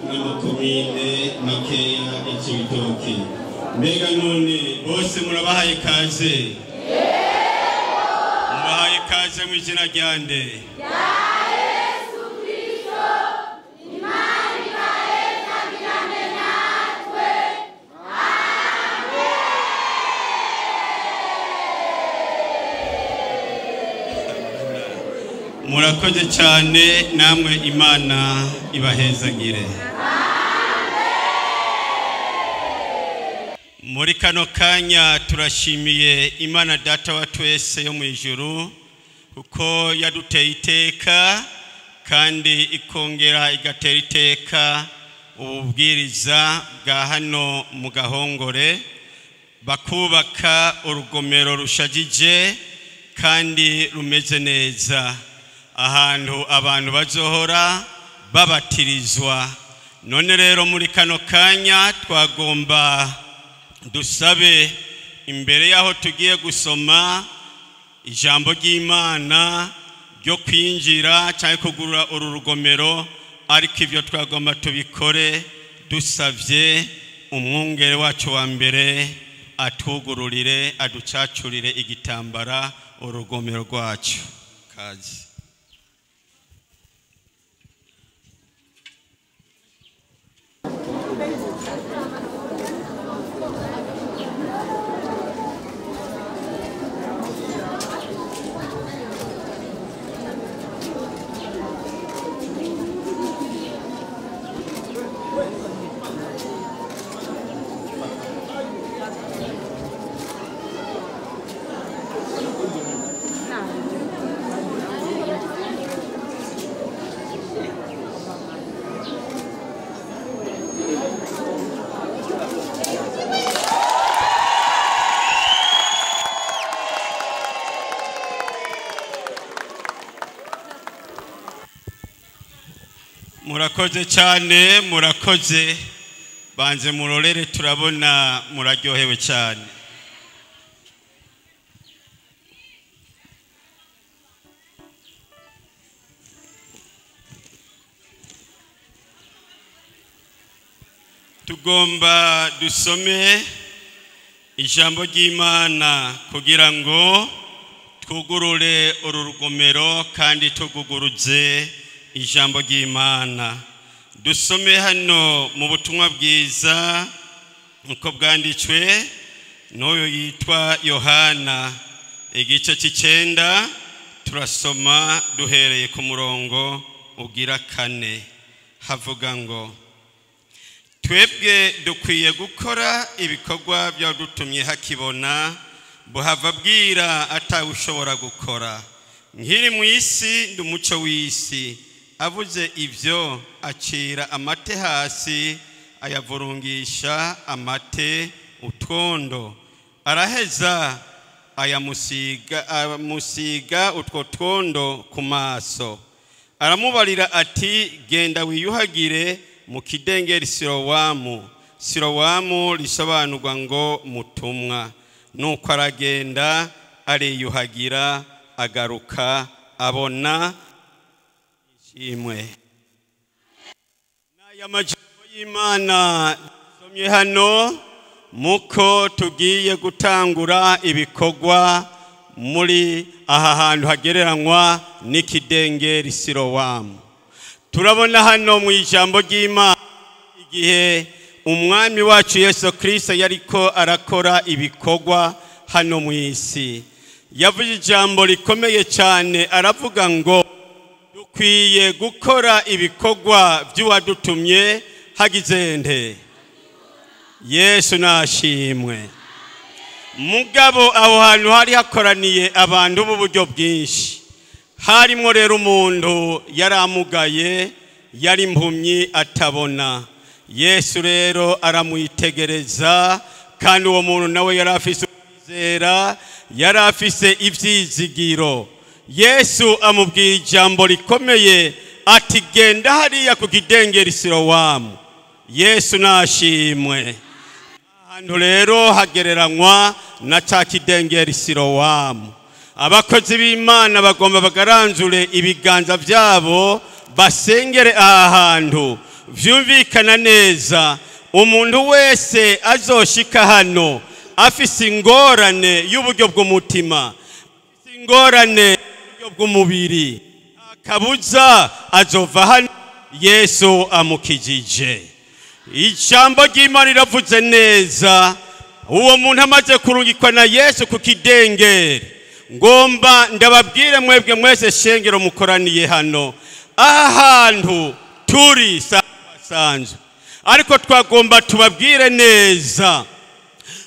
n'amakomine makeya y'Ibitoke. Mbega none bose murabahaye ikaze? Murabahaye ikaze mu izina rya nde? Murakoze cyane, namwe Imana ibahezagire. Muri kano kanya turashimiye Imana Data wa twese yo mu ijuru kuko yaduteye iteka kandi ikongera igatera iteka ububwiriza bwa hano mu Gahongore, bakubaka urugomero rushajije kandi rumeze neza, ahantu abantu bazohora babatirizwa. None rero muri kano kanya twagomba dusabe imbere yaho tugiye gusoma ijambo ry'Imana ryo kwinjira cyangwa kugurura uru rugomero, ariko ivyo twagomba tubikore dusavye umwungere wacu wa mbere atugururire, aducacurire igitambara urugomero rwacu. Kazi. Murakoze cyane, murakoze. Banze murorere, turabona muraryohewe cyane. Tugomba dusome ijambo ry'Imana kugira ngo twugurure uru rugomero kandi tuguguruze ijambo ry'Imana. Dusome hano mu butumwa bwiza uko bwanditswe n'uyu yitwa Yohana, igice c'9, turasoma duhereye ku murongo ugira 4. Havuga ngo twebwe dukwiye gukora ibikorwa byadutumye hakibona, buhava bwira atawushobora gukora. Nkiri mu isi ndi umuco w'isi. Avuze ivyo acira amate hasi, ayavurungisha amate utwondo, araheza ayamusiga utwo twondo ku maso. Aramubarira ati genda wiyuhagire mu kidengeri Silowamu. Silowamu risobanurwa ngo mutumwa. Nuko aragenda ariyuhagira, agaruka abona imwe. N'aya majambo y'Imana dusomye hano muko tugiye gutangura ibikorwa muri aha hantu hagereranywa n'ikidengeri Silowamu. Turabona hano mu ijambo ry'Imana igihe umwami wacu Yesu Kristo yariko arakora ibikorwa hano mu isi, yavuze ijambo rikomeye cyane, aravuga ngo dukwiye gukora ibikorwa by'uwadutumye hagize nde. Yesu nashimwe. Mugabo aho hantu hari hakoraniye abantu b'uburyo bwinshi. Harimo rero umuntu yaramugaye, yari impumyi atabona. Yesu rero aramwitegereza, kandi uwo muntu nawe yari afise kwizera, yari afise ivyizigiro. Yesu amubwira ijambo rikomeye ati genda hariya ku kidengeri Silowamu. Yesu nashimwe. Ahantu rero hagereranywa na ca kidengeri Silowamu. Abakozi b'Imana bagomba bagaranzure ibiganza byabo basengere aha hantu vyumvikana neza umuntu wese azoshika hano afise ingorane y'uburyo bw'umutima, afise ingorane y'uburyo bw'umubiri, akabuza azova hano Yesu amukijije. Ijambo ry'Imana riravuze neza, uwo muntu amaze kurungikwa na Yesu ku kidengeri. Ngomba ndababwire mwebwe mwese shengero mukoraniye hano, ahantu turi sanzwe, ariko twagomba tubabwire neza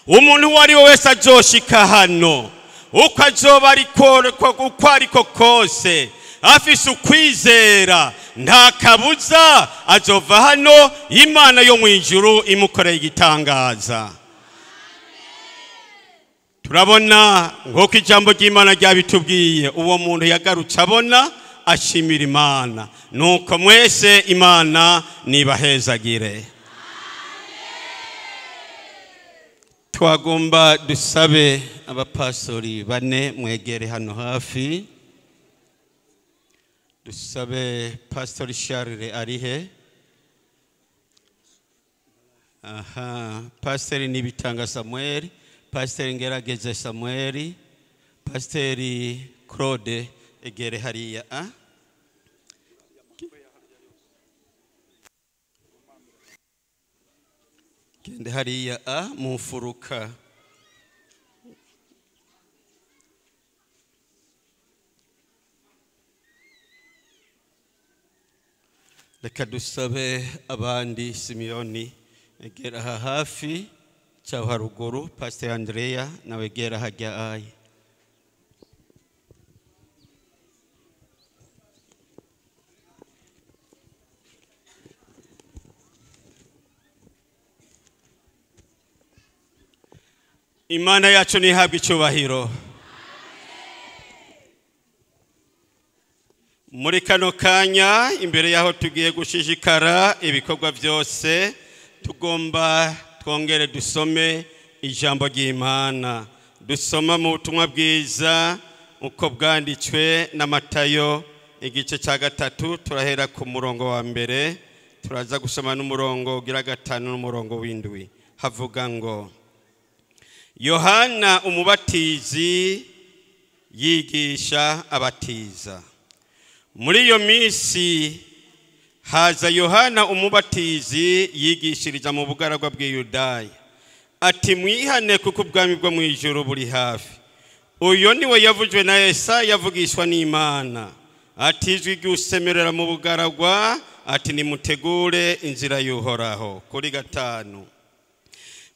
umuntu wari wese azoshika hano uko azoba ariko kose afise ukwizera, nta kabuza azova hano Imana yo mwijuru imukoreye igitangaza. Turabona nk'uko ijambo ry'Imana ryabitubwiye, uwo muntu yagarutse abona ashimira Imana. Nuko mwese Imana nibahezagire. Twagomba dusabe abapastori bane mwegere hano hafi. Dusabe Pastor Charles arihe? Pastor Nibitanga Samuel, Pastor Ngerageze Samuel, Pastor Claude egere hariya. Kende hariya mumfuruka. Reka dusabe abandi. Simeoni egera hafi cya haruguru, Pastor Andrea nawe egera hajya ayi. Imana yacu nihabwe icyubahiro. Muri kano kanya imbere yaho tugiye gushishikara ibikorwa byose, tugomba twongere dusome ijambo ry'Imana. Dusoma mu butumwa bwiza uko bwanditswe na Matayo igice cya 3, turahera ku murongo wa mbere, turaza gusoma n'umurongo ugira 5 n'umurongo w'7. Havuga ngo, Yohana umubatizi yigisha abatiza. Muri iyo minsi haza Yohana umubatizi yigishiriza mu bugaragwa bw'Iyudaya, ati mwihane kuko ubwami bwo mu ijuru buri hafi. Uyo niwe yavuzwe na Yesaya yavugishwa n'Imana, ati ijwi ry'usemerera mu bugaragwa, ati nimutegure inzira y'Uhoraho. Kuri 5,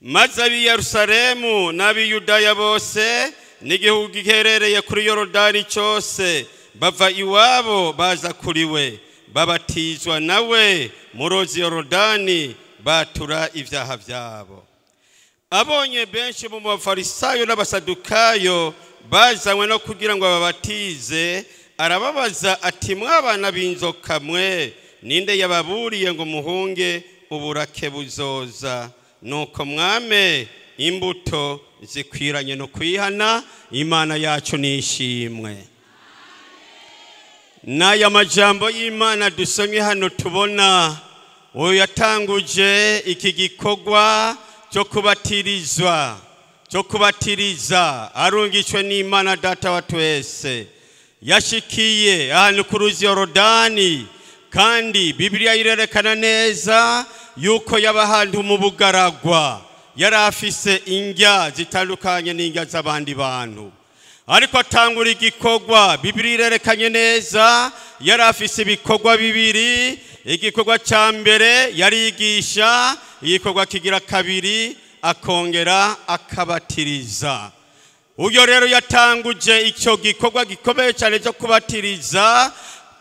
maze ab'i Yerusalemu n'ab'i Yudaya bose n'igihugu giherereye kuri Yorodani cyose bava iwabo baza kuri we, babatizwa nawe mu ruzi Yorodani, batura ibyaha byabo. Abonye benshi mu bafarisayo n'abasadukayo bazanywe no kugira ngo babatize, arababaza ati mwabana b'inzoka mwe, ninde yababuriye ngo muhunge uburake buzoza? Nuko mwame imbuto zikwiranye no kwihana. Imana yacu nishimwe. N'aya majambo y'Imana dusomye hano tubona uyu yatanguje iki gikorwa cyo kubatiriza arungitswe n'Imana Data wa twese. Yashikiye ahantu ku ruzi Yorodani, kandi Bibiliya irerekana neza yuko yaba ahantu mu bugaragwa, yari afise indya zitandukanye n'indya z'abandi bantu. Ariko atangura igikorwa, Bibiliya irerekanye neza yari afise ibikorwa bibiri. Igikorwa cya mbere yarigisha, igikorwa kigira kabiri akongera akabatiriza. Uyo rero yatanguje icyo gikorwa gikomeye cyane cyo kubatiriza,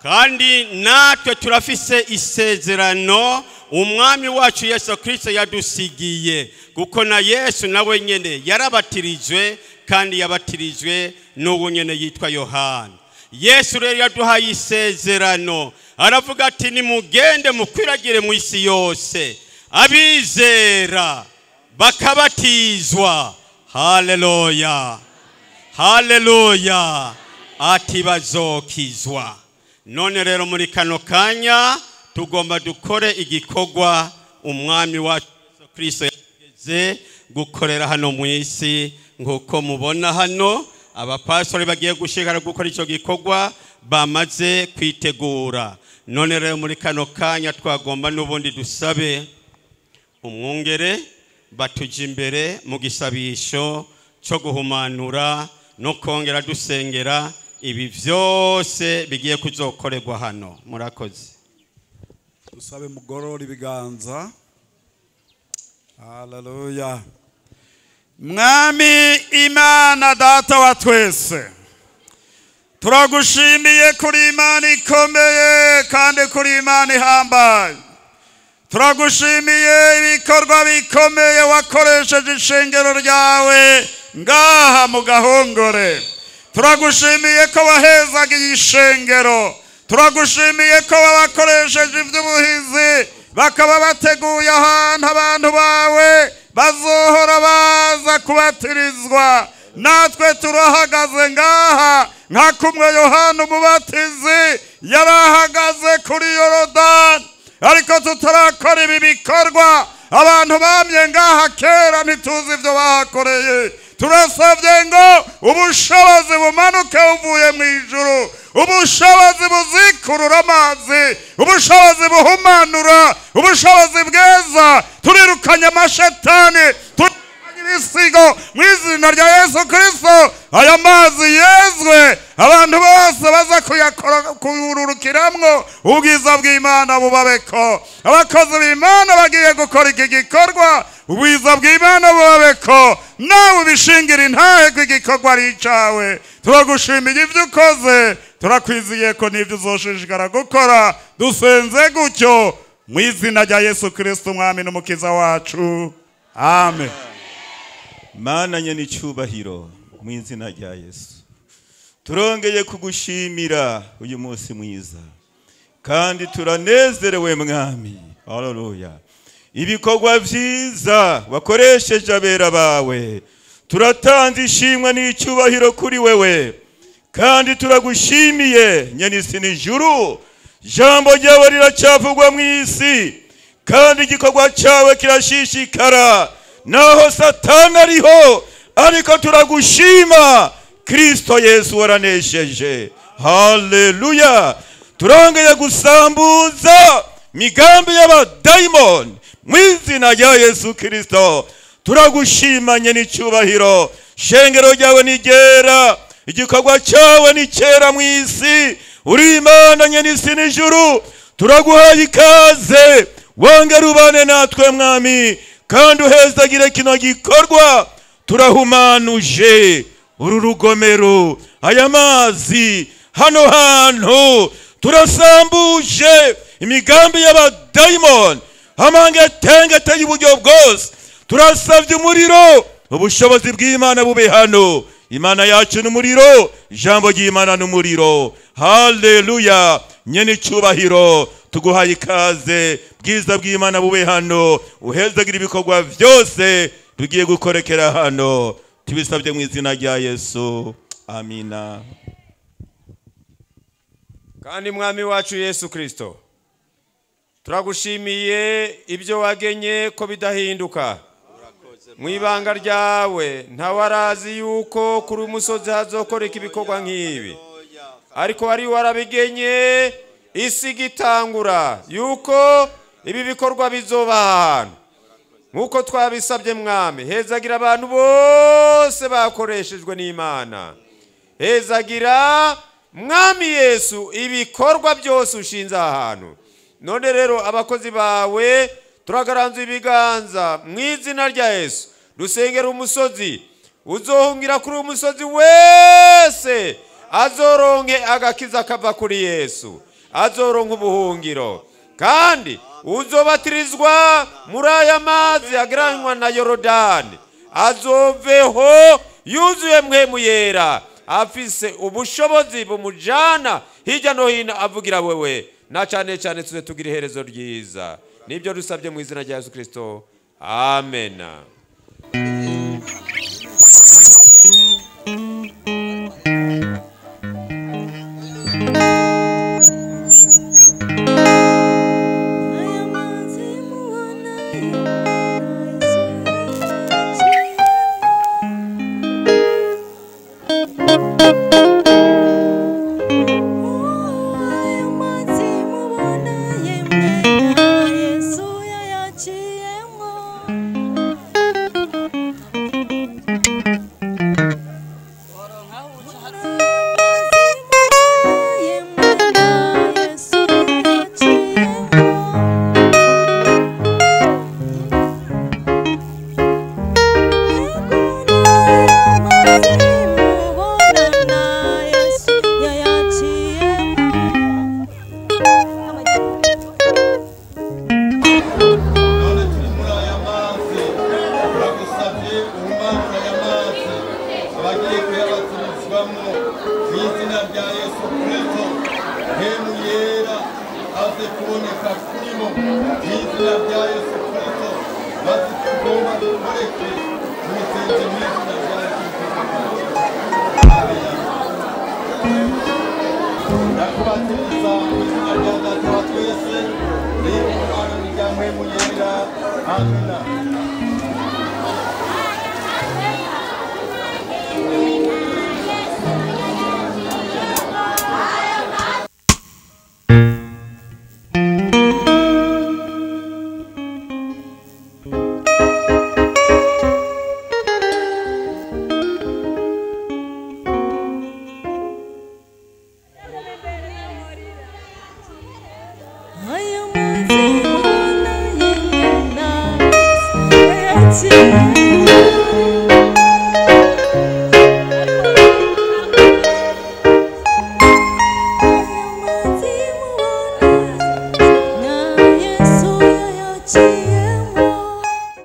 kandi natwe turafise isezerano umwami wacu Yesu Kristo yadusigiye, kuko na Yesu nawe nyene yarabatirijwe, kandi yabatirijwe n'uwo nyene yitwa Yohana. Yesu rero yaduhaye isezerano, aravuga ati nimugende mukwiragire mu isi yose, abizera bakabatizwa. Haleluya, haleluya, ati bazokizwa. None rero muri kano kanya tugomba dukore igikorwa umwami wacu Yesu Kristo yageze gukorera hano mu isi. Nkuko mubona hano abapastori bagiye gushikara gukora ico gikorwa bamaze kwitegura. None rero muri kano kanya twagomba n'ubundi dusabe umwungere batuje imbere mu gisabisho cyo guhumanura no kongera dusengera ibi vyose bigiye kuzokorerwa hano. Murakoze. Dusabe mugorora ibiganza. Haleluya. Mwami Imana data wa twese, turagushimiye kuri Imana ikomeye kandi kuri Imana ihambaye. Turagushimiye ibikorwa bikomeye wakoresheje ishengero ryawe ngaha mu Gahongore. Turagushimiye ko wahezaga ishengero. Turagushimiye ko wabakoresheje iby'ubuhizi bakaba bateguye ahantu abantu bawe bazohora baza kubatirizwa. Natwe turahagaze ngaha nka kumwe Yohana umubatizi yarahagaze kuri Yorodani, ariko tutarakora ibi bikorwa. Abantu bamye ngaha kera ntituzi ibyo bahakoreye. Turasabye ngo ubushobozi bumanuke uvuye mu ijuru, ubushobozi buzikurura amazi, ubushobozi buhumanura, ubushobozi bweza. Turirukanye amashetani, turirukanye ibisigo mu izina rya Yesu Kristo. Aya mazi yezwe, abantu bose baza kuyururukiramwo, ubwiza bw'Imana bubabeko. Abakozi b'Imana bagiye gukora iki gikorwa, ubwiza bw'Imana bubabeko. Nawe ubishingira intahe ko igikorwa ari icawe. Turagushimiye ibyo ukoze, turakwiziye ko n'ibyo uzoshishikara gukora. Dusenze gutyo mu izina rya Yesu Kristo umwami n'umukiza wacu. Amen. Mana nyene icyubahiro mu izina rya Yesu, turongeye kugushimira uyu munsi mwiza kandi turanezerewe mwami. Haleluya. Ibikorwa vyiza wakoresheje abera bawe, turatanze ishimwe n'icyubahiro kuri wewe kandi turagushimiye nyene isi n'ijuru. Jambo ryawe riracavugwa mu isi kandi igikorwa cyawe kirashishikara naho Satani ariho, ariko turagushima Kristo Yesu waranesheje. Haleluya. Turongeye gusambuza migambi y'abadayimoni mu izina rya Yesu Kristo. Turagushimanye n'icyubahiro. Shengero ryawe ni ryera, igikorwa cyawe ni cyera mu isi. Uri Imana nyene isi n'ijuru. Turaguhaye ikaze, wongera ubane natwe mwami kandi uhezagire kino gikorwa. Turahumanuje uru rugomero, aya mazi, hano hantu turasambuje imigambi y'abadayimoni amangetengete y'uburyo bwose. Turasavye umuriro, ubushobozi bw'Imana bube hano. Imana yacu n'umuriro, ijambo ry'Imana n'umuriro. Haleluya. Nyene icyubahiro tuguhaye ikaze, bwiza bw'Imana bube hano. Uhezagira ibikorwa byose tugiye gukorekera hano, tubisabye mu izina rya Yesu. Amina. Kandi mwami wacu Yesu Kristo, turagushimiye ibyo wagenye ko bidahinduka. Mu ibanga ryawe ntawarazi yuko kuri umusozi hazokoreka ibikorwa nk'ibi, ariko wari warabigenye isi gitangura yuko ibi bikorwa bizoba ahantu nkuko twabisabye mwami. Hezagira abantu bose bakoreshejwe n'Imana. Hezagira mwami Yesu ibikorwa byose ushinze ahantu. None rero abakozi bawe turagaranza ibiganza mu izina rya Yesu. Dusengera umusozi uzohungira kuri umusozi wese, azoronke agakiza kava kuri Yesu, azoronke ubuhungiro kandi uzobatirizwa muri aya mazi ageranywa na Yorodani. Azoveho yuzuye mpwemu yera, afise ubushobozi bumujana hirya no hino avugira wewe, na cyane cyane tuze tugira iherezo ryiza. Nibyo dusabye mu izina rya Yesu Kristo. Amen. See